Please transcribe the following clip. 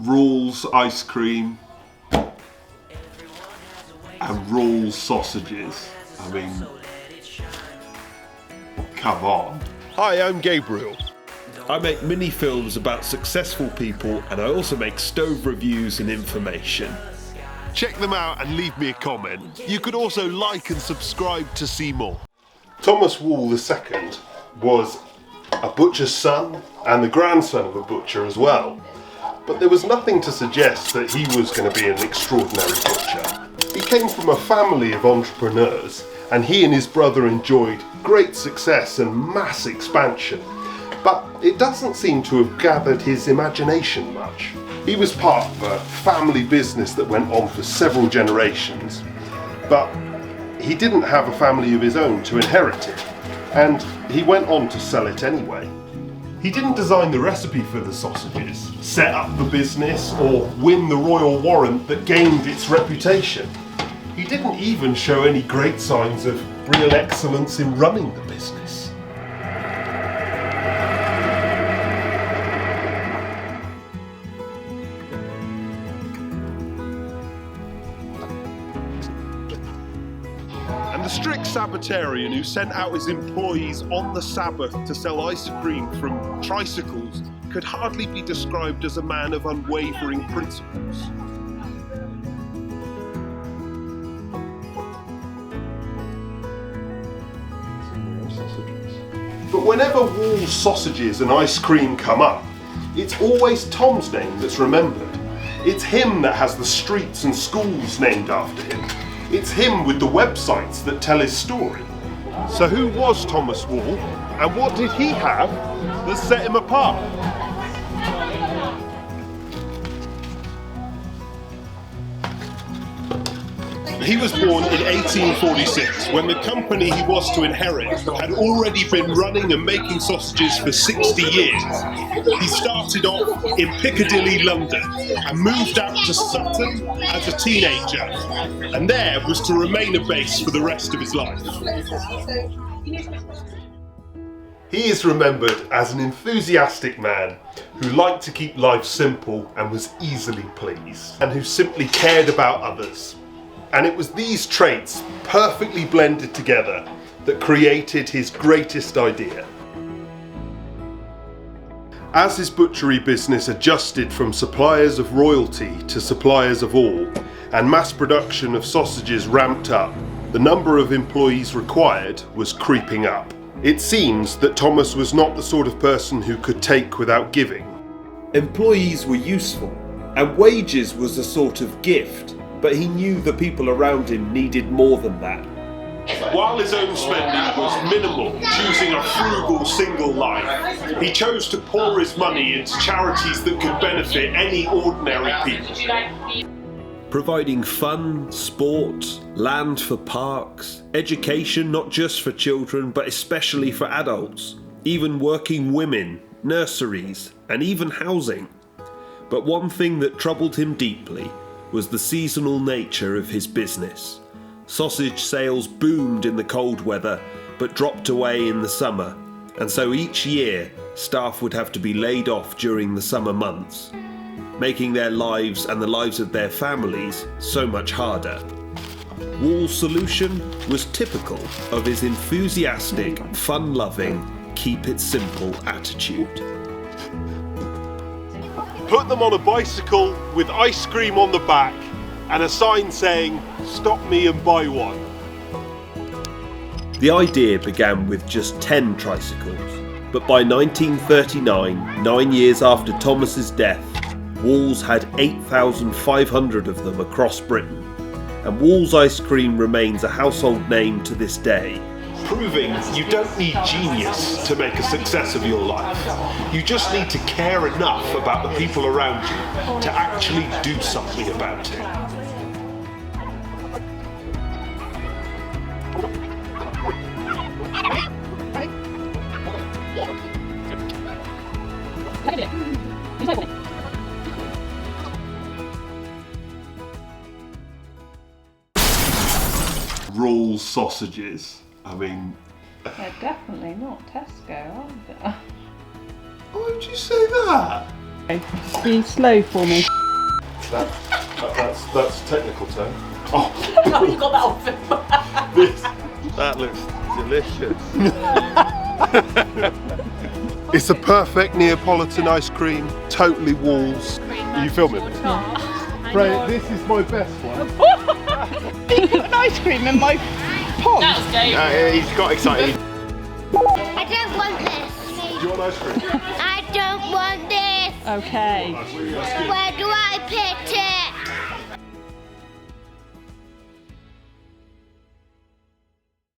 Rules ice cream and Rules sausages. I mean, come on. Hi, I'm Gabriel. I make mini films about successful people, and I also make stove reviews and information. Check them out and leave me a comment. You could also like and subscribe to see more. Thomas Wall II was a butcher's son and the grandson of a butcher as well. But there was nothing to suggest that he was going to be an extraordinary butcher. He came from a family of entrepreneurs, and he and his brother enjoyed great success and mass expansion. But it doesn't seem to have gathered his imagination much. He was part of a family business that went on for several generations, but he didn't have a family of his own to inherit it, and he went on to sell it anyway. He didn't design the recipe for the sausages, set up the business, or win the royal warrant that gained its reputation. He didn't even show any great signs of real excellence in running the business. And the strict Sabbatarian who sent out his employees on the Sabbath to sell ice cream from tricycles could hardly be described as a man of unwavering principles. But whenever Wall's sausages and ice cream come up, it's always Tom's name that's remembered. It's him that has the streets and schools named after him. It's him with the websites that tell his story. So who was Thomas Wall, and what did he have that set him apart? He was born in 1846, when the company he was to inherit had already been running and making sausages for 60 years. He started off in Piccadilly, London, and moved out to Sutton as a teenager, and there was to remain a base for the rest of his life. He is remembered as an enthusiastic man who liked to keep life simple and was easily pleased, and who simply cared about others. And it was these traits, perfectly blended together, that created his greatest idea. As his butchery business adjusted from suppliers of royalty to suppliers of all, and mass production of sausages ramped up, the number of employees required was creeping up. It seems that Thomas was not the sort of person who could take without giving. Employees were useful, and wages was a sort of gift. But he knew the people around him needed more than that. While his own spending was minimal, choosing a frugal single life, he chose to pour his money into charities that could benefit any ordinary people. Providing fun, sport, land for parks, education not just for children but especially for adults, even working women, nurseries, and even housing. But one thing that troubled him deeply was the seasonal nature of his business. Sausage sales boomed in the cold weather, but dropped away in the summer, and so each year staff would have to be laid off during the summer months, making their lives and the lives of their families so much harder. Wall's solution was typical of his enthusiastic, fun-loving, keep it simple attitude. Put them on a bicycle with ice cream on the back and a sign saying, "Stop me and buy one." The idea began with just 10 tricycles, but by 1939, 9 years after Thomas's death, Wall's had 8,500 of them across Britain, and Wall's ice cream remains a household name to this day. Proving you don't need genius to make a success of your life. You just need to care enough about the people around you to actually do something about it. Rules sausages. I mean, They're definitely not Tesco, are they? why would you say that? Be slow for me. That's a technical term. Oh, you got that off him. That looks delicious. It's a perfect Neapolitan ice cream, totally walls. Are you filming? Yeah. Right, this is my best one. You put an ice cream in my pond. That was great. He's got excited. I don't want this. Do you want ice cream? I don't want this. Okay. Where do I put it?